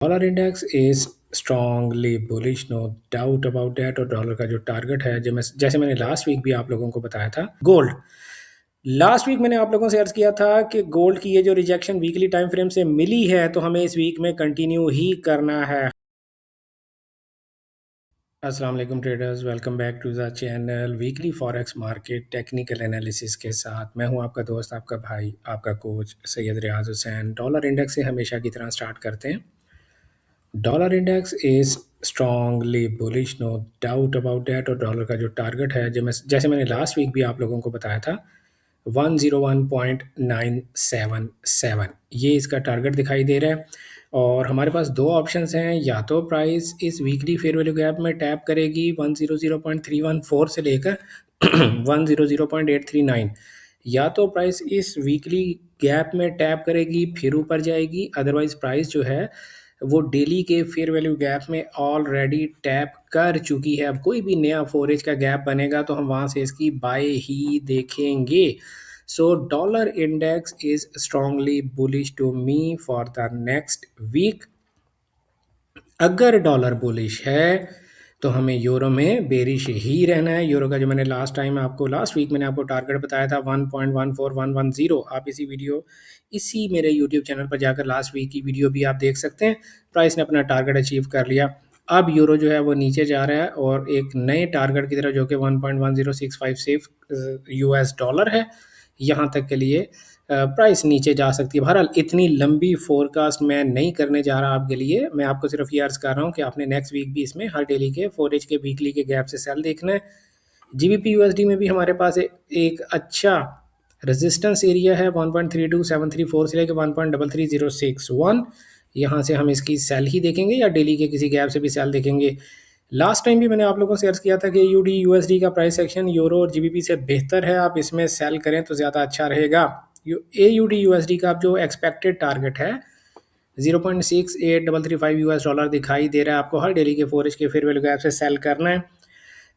Dollar index is strongly bullish, no doubt about that. और dollar का जो target है, जैसे मैंने लास्ट वीक भी आप लोगों को बताया था, गोल्ड। लास्ट वीक मैंने आप लोगों से अर्ज किया था कि गोल्ड की ये जो रिजेक्शन वीकली टाइम फ्रेम से मिली है, तो हमें इस वीक में कंटिन्यू ही करना है। अस्सलाम वालेकुम traders, welcome back to the channel weekly forex market technical analysis के साथ। मैं हूं आपका दोस्त, आपका भाई, आपका coach Syed Riyaz Hussain. Dollar index से हमेशा की तरह स्टार्ट करते हैं। Dollar index is strongly bullish, no doubt about that. और डॉलर का जो टारगेट है, जैसे मैंने लास्ट वीक भी आप लोगों को बताया था, 101.977 ये इसका टारगेट दिखाई दे रहा है। और हमारे पास दो ऑप्शंस हैं, या तो प्राइस इस वीकली फेयर वैल्यू गैप में टैप करेगी 100.314 से लेकर 100.839, या तो प्राइस इस वीकली गैप में टैप करेगी फिर ऊपर जाएगी। अदरवाइज प्राइस जो है वो डेली के फेयर वैल्यू गैप में ऑलरेडी टैप कर चुकी है। अब कोई भी नया फोरेज का गैप बनेगा तो हम वहाँ से इसकी बाय ही देखेंगे। So dollar index is strongly bullish to me for the next week. अगर डॉलर बुलिश है तो हमें यूरो में बेरिश ही रहना है। यूरो का जो मैंने लास्ट वीक मैंने आपको टारगेट बताया था 1.14110। आप इसी मेरे यूट्यूब चैनल पर जाकर लास्ट वीक की वीडियो भी आप देख सकते हैं। प्राइस ने अपना टारगेट अचीव कर लिया। अब यूरो जो है वो नीचे जा रहा है और एक नए टारगेट की तरफ, जो कि 1.1065 यूएस डॉलर है, यहाँ तक के लिए प्राइस नीचे जा सकती है। बहरहाल इतनी लंबी फोरकास्ट मैं नहीं करने जा रहा आपके लिए। मैं आपको सिर्फ ये अर्ज कर रहा हूँ कि आपने नेक्स्ट वीक भी इसमें हर डेली के फोरेज के वीकली के गैप से सेल देखना है। जीबीपी यूएसडी में भी हमारे पास एक अच्छा रेजिस्टेंस एरिया है 1.32734 से लेकर 1.33061। यहाँ से हम इसकी सेल ही देखेंगे या डेली के किसी गैप से भी सेल देखेंगे। लास्ट टाइम भी मैंने आप लोगों से अर्ज किया था कि यूडी यूएसडी का प्राइस एक्शन यूरो और जीबीपी से बेहतर है, आप इसमें सेल करें तो ज़्यादा अच्छा रहेगा। AUD USD का जो एक्सपेक्टेड टारगेट है 0.68335 यूएस डॉलर दिखाई दे रहा है। आपको हर डेली के फोरेज के फेयर वैल्यू गैप से सेल करना है।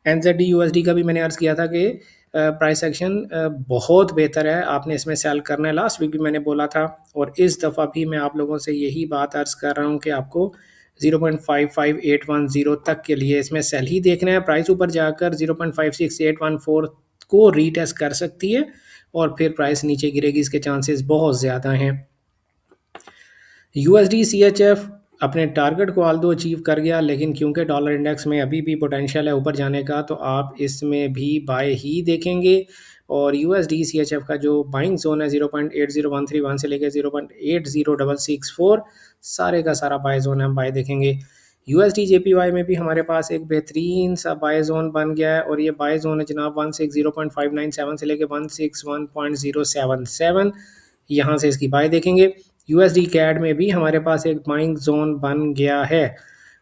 NZD USD का भी मैंने अर्ज किया था कि प्राइस एक्शन बहुत बेहतर है, आपने इसमें सेल करना है। लास्ट वीक भी मैंने बोला था और इस दफ़ा भी मैं आप लोगों से यही बात अर्ज कर रहा हूँ कि आपको 0.55810 तक के लिए इसमें सेल ही देखना है। प्राइस ऊपर जाकर 0.56814 को रीटेस्ट कर सकती है और फिर प्राइस नीचे गिरेगी, इसके चांसेस बहुत ज़्यादा हैं। USD CHF अपने टारगेट को आल्दो अचीव कर गया, लेकिन क्योंकि डॉलर इंडेक्स में अभी भी पोटेंशियल है ऊपर जाने का, तो आप इसमें भी बाय ही देखेंगे। और USD CHF का जो बाइंग जोन है 0.80131 से लेकर 0.80664, सारे का सारा बाय जोन है, हम बाय देखेंगे। USD JPY में भी हमारे पास एक बेहतरीन सा बाय जोन बन गया है और ये बाय जोन है जनाब 160.597 से लेकर 161.077। यहाँ से इसकी बाय देखेंगे। USD कैड में भी हमारे पास एक बाइंग जोन बन गया है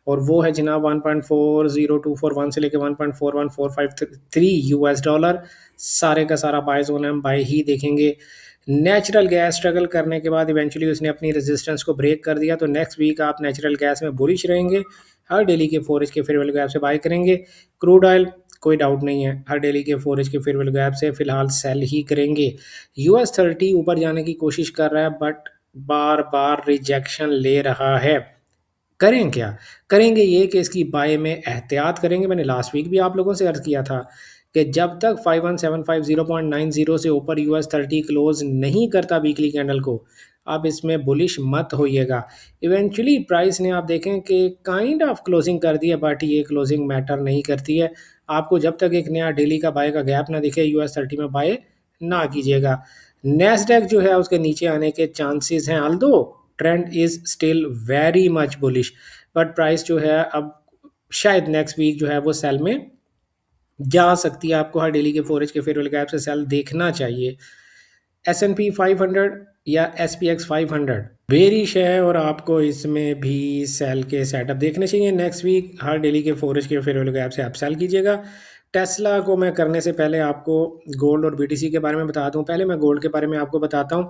और वो है जनाब 1.40241 से लेकर 1.41453 यूएस डॉलर। सारे का सारा बाय जोन है, हम बाय ही देखेंगे। नेचुरल गैस स्ट्रगल करने के बाद इवेंचुअली उसने अपनी रेजिस्टेंस को ब्रेक कर दिया, तो नेक्स्ट वीक आप नेचुरल गैस में बुलिश रहेंगे। हर डेली के फोरेज के फेयर वैल्यू गैप से बाय करेंगे। क्रूड ऑयल कोई डाउट नहीं है, हर डेली के फोरेज के फेयर वैल्यू गैप से फिलहाल सेल ही करेंगे। US30 ऊपर जाने की कोशिश कर रहा है बट बार बार रिजेक्शन ले रहा है। करें क्या? करेंगे ये कि इसकी बाय में एहतियात करेंगे। मैंने लास्ट वीक भी आप लोगों से अर्ज किया था कि जब तक 51750.90 से ऊपर US30 क्लोज नहीं करता वीकली कैंडल को, आप इसमें बुलिश मत होइएगा। इवेंचुअली प्राइस ने आप देखें कि काइंड ऑफ क्लोजिंग कर दी है, बट ये क्लोजिंग मैटर नहीं करती है। आपको जब तक एक नया डेली का बाय का गैप ना दिखे, US30 में बाय ना कीजिएगा। नेस्डैक जो है उसके नीचे आने के चांसेस हैं, although trend is still very much bullish, but price जो है अब शायद नेक्स्ट वीक जो है वो सेल में जा सकती है। आपको हर डेली के फोरेज के फेयर वैल्यू गैप से सेल देखना चाहिए। S&P 500 या SPX 500 बेरिश है और आपको इसमें भी सेल के सेटअप देखने चाहिए। नेक्स्ट वीक हर डेली के फोरेज के फेयर वैल्यू गैप से आप सेल कीजिएगा। टेस्ला को मैं करने से पहले आपको गोल्ड और BTC के बारे में बता दूं। पहले मैं गोल्ड के बारे में आपको बताता हूं।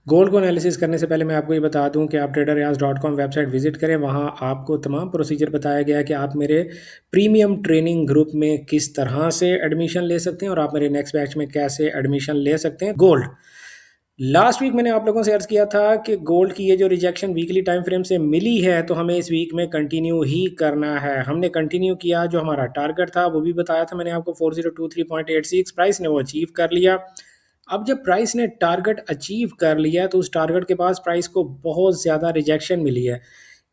गोल्ड को एनालिसिस करने से पहले मैं आपको ये बता दूं कि आप traderiyaz.com वेबसाइट विजिट करें। वहाँ आपको तमाम प्रोसीजर बताया गया है कि आप मेरे प्रीमियम ट्रेनिंग ग्रुप में किस तरह से एडमिशन ले सकते हैं और आप मेरे नेक्स्ट बैच में कैसे एडमिशन ले सकते हैं। गोल्ड लास्ट वीक मैंने आप लोगों से अर्ज़ किया था कि गोल्ड की ये जो रिजेक्शन वीकली टाइम फ्रेम से मिली है तो हमें इस वीक में कंटिन्यू ही करना है। हमने कंटिन्यू किया, जो हमारा टारगेट था वो भी बताया था मैंने आपको 4023.86, प्राइस ने वो अचीव कर लिया। अब जब प्राइस ने टारगेट अचीव कर लिया तो उस टारगेट के पास प्राइस को बहुत ज़्यादा रिजेक्शन मिली है।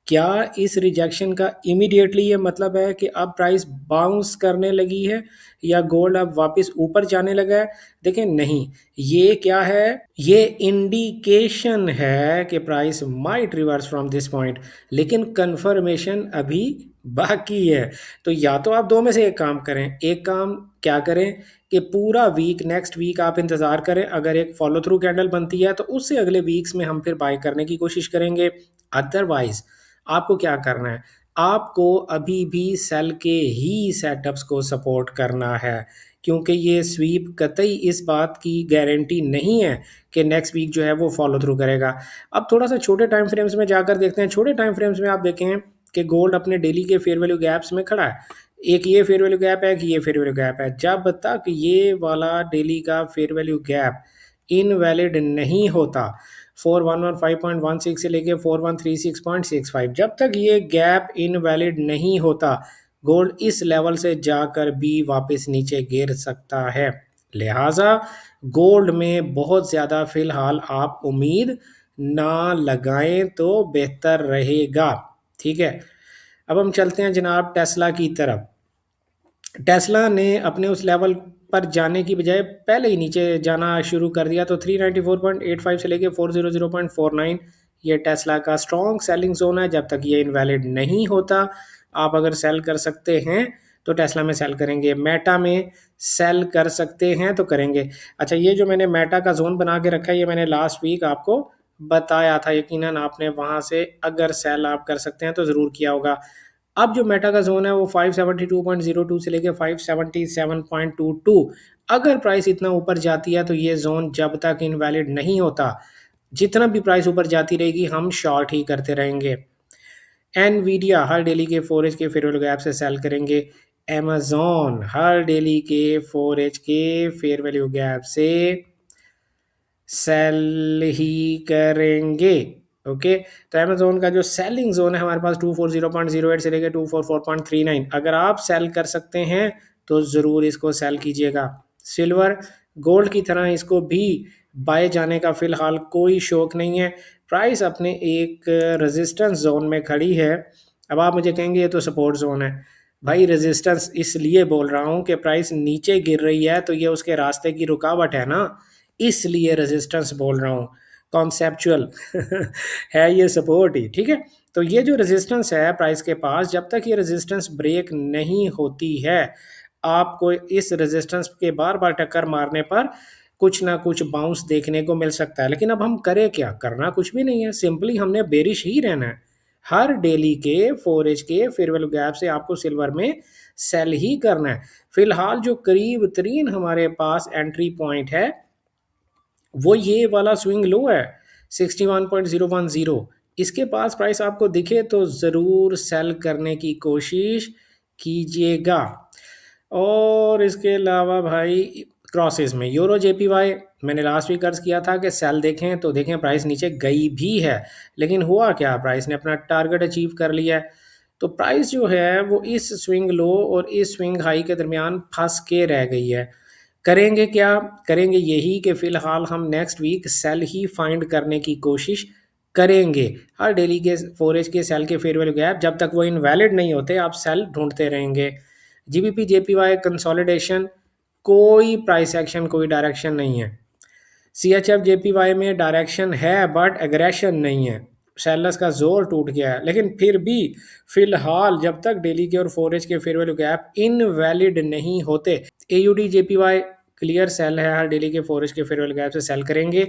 क्या इस रिजेक्शन का इमीडिएटली ये मतलब है कि अब प्राइस बाउंस करने लगी है या गोल्ड अब वापस ऊपर जाने लगा है? देखिए नहीं, ये क्या है, ये इंडिकेशन है कि price might reverse from this point, लेकिन कंफर्मेशन अभी बाकी है। तो या तो आप दो में से एक काम करें। एक काम क्या करें कि पूरा वीक, नेक्स्ट वीक आप इंतज़ार करें, अगर एक फॉलो थ्रू कैंडल बनती है तो उससे अगले वीक्स में हम फिर बाय करने की कोशिश करेंगे। अदरवाइज आपको क्या करना है, आपको अभी भी सेल के ही सेटअप्स को सपोर्ट करना है, क्योंकि ये स्वीप कतई इस बात की गारंटी नहीं है कि नेक्स्ट वीक जो है वो फॉलो थ्रू करेगा। अब थोड़ा सा छोटे टाइम फ्रेम्स में जाकर देखते हैं। छोटे टाइम फ्रेम्स में आप देखें कि गोल्ड अपने डेली के फेयर वैल्यू गैप्स में खड़ा है। एक ये फेयर वैल्यू गैप है, एक ये फेयर वैल्यू गैप है। जब तक ये वाला डेली का फेयर वैल्यू गैप इनवैलिड नहीं होता, 4115.16 से लेके 4136.65, जब तक ये गैप इनवैलिड नहीं होता, गोल्ड इस लेवल से जाकर भी वापस नीचे गिर सकता है। लिहाजा गोल्ड में बहुत ज़्यादा फ़िलहाल आप उम्मीद ना लगाएं तो बेहतर रहेगा। ठीक है, अब हम चलते हैं जनाब टेस्ला की तरफ। टेस्ला ने अपने उस लेवल पर जाने की बजाय पहले ही नीचे जाना शुरू कर दिया। तो 394.85 से लेके 400.49 ये टेस्ला का स्ट्रॉन्ग सेलिंग जोन है। जब तक ये इनवैलिड नहीं होता, आप अगर सेल कर सकते हैं तो टेस्ला में सेल करेंगे, मेटा में सेल कर सकते हैं तो करेंगे। अच्छा, ये जो मैंने मेटा का जोन बना के रखा है, ये मैंने लास्ट वीक आपको बताया था, यकीनन आपने वहाँ से अगर सेल आप कर सकते हैं तो ज़रूर किया होगा। अब जो मेटा का जोन है वो 572.02 से लेके 577.22, अगर प्राइस इतना ऊपर जाती है तो ये जोन जब तक इनवैलिड नहीं होता, जितना भी प्राइस ऊपर जाती रहेगी हम शॉर्ट ही करते रहेंगे। एनवीडिया हर डेली के 4H के फेयर वैल्यू गैप से सेल करेंगे। अमेजॉन हर डेली के 4H के फेयर वैल्यू गैप से सेल ही करेंगे। ओके, तो अमेजोन का जो सेलिंग जोन है हमारे पास 240.08 से लेकर 244.39, अगर आप सेल कर सकते हैं तो ज़रूर इसको सेल कीजिएगा। सिल्वर गोल्ड की तरह इसको भी बाय जाने का फ़िलहाल कोई शौक नहीं है। प्राइस अपने एक रेजिस्टेंस जोन में खड़ी है। अब आप मुझे कहेंगे ये तो सपोर्ट जोन है। भाई रेजिस्टेंस इसलिए बोल रहा हूँ कि प्राइस नीचे गिर रही है तो ये उसके रास्ते की रुकावट है ना, इसलिए रेजिस्टेंस बोल रहा हूँ। कॉन्सेप्चुअल है ये सपोर्ट ही, ठीक है। तो ये जो रेजिस्टेंस है प्राइस के पास, जब तक ये रेजिस्टेंस ब्रेक नहीं होती है, आपको इस रेजिस्टेंस के बार बार टक्कर मारने पर कुछ ना कुछ बाउंस देखने को मिल सकता है। लेकिन अब हम करें क्या, करना कुछ भी नहीं है, सिंपली हमने बेरिश ही रहना है। हर डेली के 4H के फेयर वैल्यू गैप से आपको सिल्वर में सेल ही करना है। फिलहाल जो करीब तरीन हमारे पास एंट्री पॉइंट है वो ये वाला स्विंग लो है 61.010। इसके पास प्राइस आपको दिखे तो ज़रूर सेल करने की कोशिश कीजिएगा। और इसके अलावा भाई क्रॉसेस में यूरो जेपीवाई मैंने लास्ट वीक अर्ज किया था कि सेल देखें तो देखें प्राइस नीचे गई भी है, लेकिन हुआ क्या, प्राइस ने अपना टारगेट अचीव कर लिया है। तो प्राइस जो है वो इस स्विंग लो और इस स्विंग हाई के दरमियान फंस के रह गई है। करेंगे क्या, करेंगे यही कि फ़िलहाल हम नेक्स्ट वीक सेल ही फाइंड करने की कोशिश करेंगे। हर डेली के 4H के सेल के फेयर वैल्यू गैप जब तक वो इनवैलिड नहीं होते आप सेल ढूंढते रहेंगे। जीबीपी जेपीवाई कंसोलिडेशन, कोई प्राइस एक्शन, कोई डायरेक्शन नहीं है। CHF जेपीवाई में डायरेक्शन है बट एग्रेशन नहीं है। सेलर्स का जोर टूट गया है, लेकिन फिर भी फिलहाल जब तक डेली के और 4H के फेयर वैल्यू गैप इनवैलिड नहीं होते, AUD जेपीवाई क्लियर सेल है, हर डेली के 4H के फेयर वैल्यू गैप से सेल करेंगे।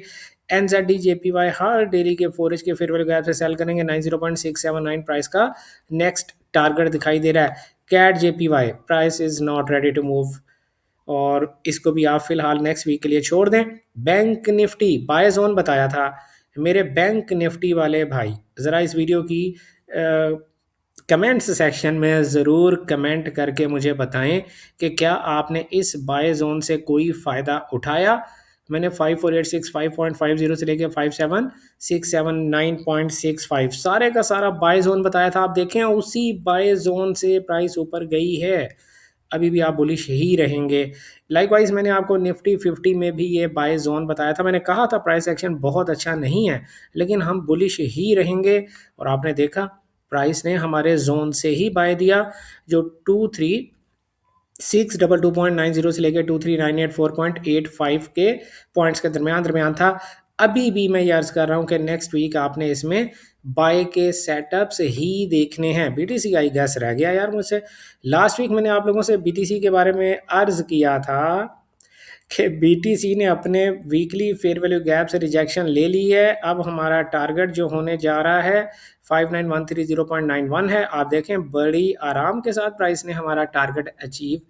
NZD जेपीवाई हर डेली के 4H के फेयर वैल्यू गैप से सेल करेंगे। 90.679 प्राइस का नेक्स्ट टारगेट दिखाई दे रहा है। CAD JPY price is not ready to move और इसको भी आप फिलहाल नेक्स्ट वीक के लिए छोड़ दें। बैंक निफ्टी बाय जोन बताया था मेरे बैंक निफ्टी वाले भाई, ज़रा इस वीडियो की कमेंट्स सेक्शन में ज़रूर कमेंट करके मुझे बताएं कि क्या आपने इस बाय जोन से कोई फ़ायदा उठाया। मैंने 5486 5.50 से लेके 57679.65 सारे का सारा बाय जोन बताया था। आप देखें उसी बाय जोन से प्राइस ऊपर गई है, अभी भी आप बुलिश ही रहेंगे। लाइकवाइज मैंने आपको निफ्टी 50 में भी ये बाय जोन बताया था, मैंने कहा था प्राइस एक्शन बहुत अच्छा नहीं है लेकिन हम बुलिश ही रहेंगे, और आपने देखा प्राइस ने हमारे जोन से ही बाय दिया जो 2362.90 से लेकर 2398 4.85 के पॉइंट्स के दरमियान दरमियान था। अभी भी मैं ये अर्ज कर रहा हूँ कि नेक्स्ट वीक आपने इसमें बाय के सेटअप्स ही देखने हैं। बीटीसी का ही गैस रह गया यार मुझसे। लास्ट वीक मैंने आप लोगों से बीटीसी के बारे में अर्ज किया था कि बीटीसी ने अपने वीकली फेयर वैल्यू गैप से रिजेक्शन ले ली है। अब हमारा टारगेट जो होने जा रहा है 59130.91 है। आप देखें बड़ी आराम के साथ प्राइस ने हमारा टारगेट अचीव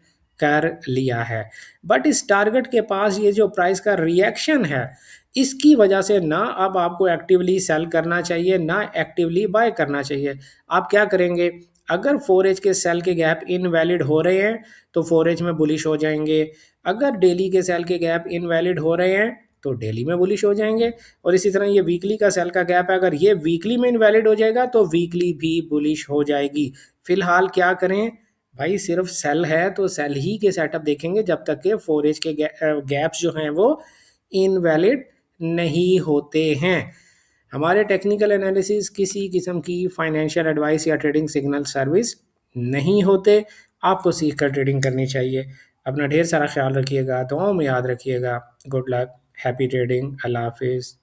कर लिया है, बट इस टारगेट के पास ये जो प्राइस का रिएक्शन है इसकी वजह से ना अब आपको एक्टिवली सेल करना चाहिए ना एक्टिवली बाय करना चाहिए। आप क्या करेंगे, अगर 4H के सेल के गैप इनवैलिड हो रहे हैं तो 4H में बुलिश हो जाएंगे, अगर डेली के सेल के गैप इनवैलिड हो रहे हैं तो डेली में बुलिश हो जाएंगे, और इसी तरह ये वीकली का सेल का गैप है, अगर ये वीकली में इनवैलिड हो जाएगा तो वीकली भी बुलिश हो जाएगी। फिलहाल क्या करें भाई, सिर्फ सेल है तो सेल ही के सेटअप देखेंगे जब तक के 4H के गैप्स जो हैं वो इनवैलिड नहीं होते हैं। हमारे टेक्निकल एनालिसिस किसी किस्म की फाइनेंशियल एडवाइस या ट्रेडिंग सिग्नल सर्विस नहीं होते। आपको सीख कर ट्रेडिंग करनी चाहिए। अपना ढेर सारा ख्याल रखिएगा, दुआओं में याद रखिएगा। गुड लक, हैप्पी ट्रेडिंग, अल्लाह हाफिज़।